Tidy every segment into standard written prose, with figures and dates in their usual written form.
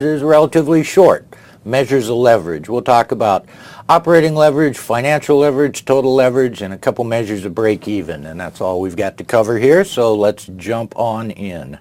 is relatively short, measures of leverage. We'll talk about operating leverage, financial leverage, total leverage, and a couple measures of break even, and that's all we've got to cover here, so let's jump on in.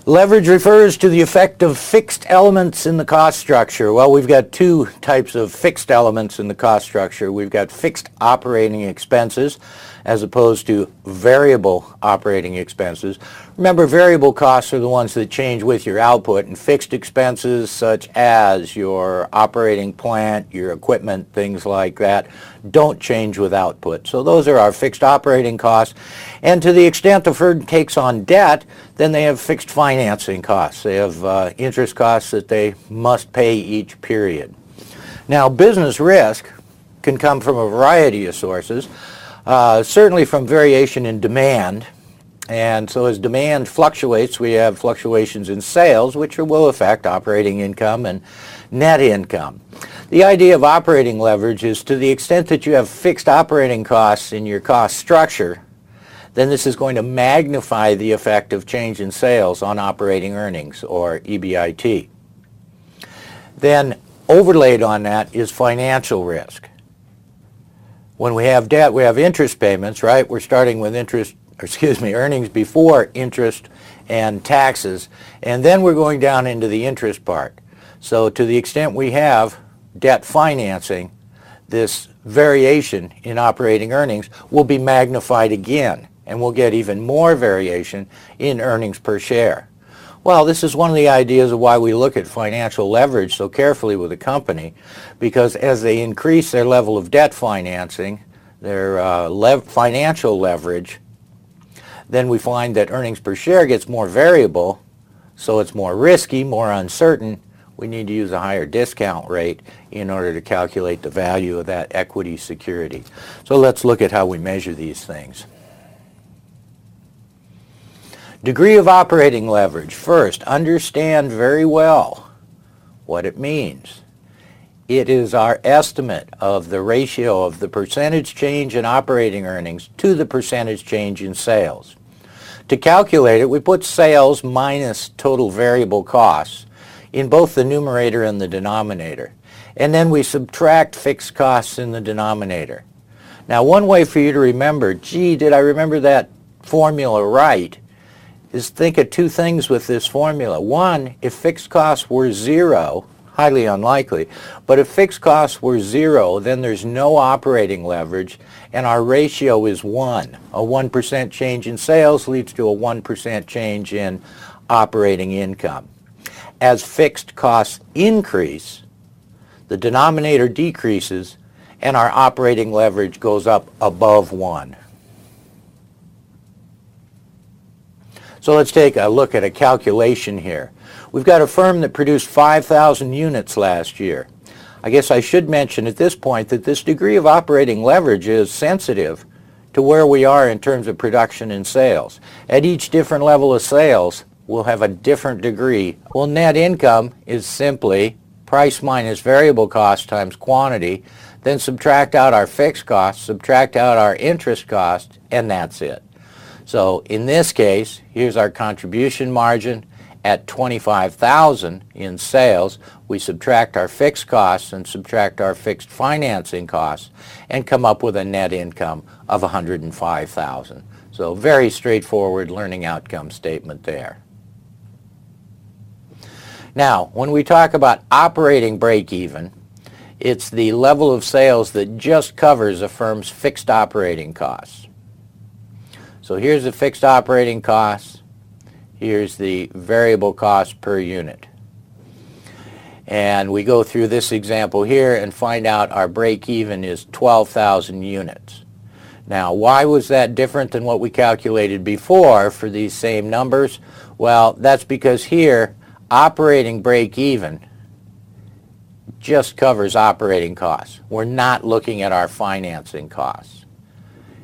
Leverage refers to the effect of fixed elements in the cost structure. Well, we've got two types of fixed elements in the cost structure. We've got fixed operating expenses as opposed to variable operating expenses. Remember, variable costs are the ones that change with your output, and fixed expenses such as your operating plant, your equipment, things like that, don't change with output. So those are our fixed operating costs. And to the extent the firm takes on debt, then they have fixed financing costs. They have interest costs that they must pay each period. Now, business risk can come from a variety of sources. Certainly from variation in demand, and so as demand fluctuates, we have fluctuations in sales, which will affect operating income and net income. The idea of operating leverage is to the extent that you have fixed operating costs in your cost structure, then this is going to magnify the effect of change in sales on operating earnings, or EBIT. Then overlaid on that is financial risk. When we have debt, we have interest payments, right? We're starting with earnings before interest and taxes, and then we're going down into the interest part. So to the extent we have debt financing, this variation in operating earnings will be magnified again, and we'll get even more variation in earnings per share. Well, this is one of the ideas of why we look at financial leverage so carefully with a company, because as they increase their level of debt financing, their financial leverage, then we find that earnings per share gets more variable, so it's more risky, more uncertain. We need to use a higher discount rate in order to calculate the value of that equity security. So let's look at how we measure these things. Degree of operating leverage. First, understand very well what it means. It is our estimate of the ratio of the percentage change in operating earnings to the percentage change in sales. To calculate it, we put sales minus total variable costs in both the numerator and the denominator. And then we subtract fixed costs in the denominator. Now, one way for you to remember, gee, did I remember that formula right, is think of two things with this formula. One, if fixed costs were zero, highly unlikely, but if fixed costs were zero, then there's no operating leverage, and our ratio is 1. A 1% change in sales leads to a 1% change in operating income. As fixed costs increase, the denominator decreases, and our operating leverage goes up above 1. So let's take a look at a calculation here. We've got a firm that produced 5,000 units last year. I guess I should mention at this point that this degree of operating leverage is sensitive to where we are in terms of production and sales. At each different level of sales, we'll have a different degree. Well, net income is simply price minus variable cost times quantity, then subtract out our fixed costs, subtract out our interest cost, and that's it. So in this case, here's our contribution margin. At 25,000 in sales, we subtract our fixed costs and subtract our fixed financing costs and come up with a net income of 105,000. So very straightforward learning outcome statement there. Now, when we talk about operating break-even, it's the level of sales that just covers a firm's fixed operating costs. So here's the fixed operating costs. Here's the variable cost per unit. And we go through this example here and find out our break-even is 12,000 units. Now, why was that different than what we calculated before for these same numbers? Well, that's because here, operating break-even just covers operating costs. We're not looking at our financing costs.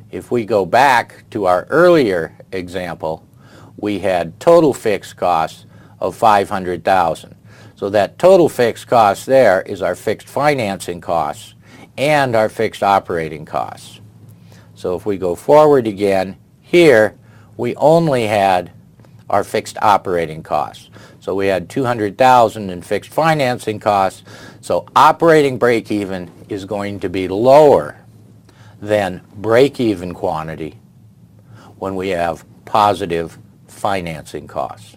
If we go back to our earlier example, we had total fixed costs of 500,000. So that total fixed cost there is our fixed financing costs and our fixed operating costs. So if we go forward again, here we only had our fixed operating costs. So we had $200,000 in fixed financing costs. So operating break-even is going to be lower than break-even quantity when we have positive financing costs.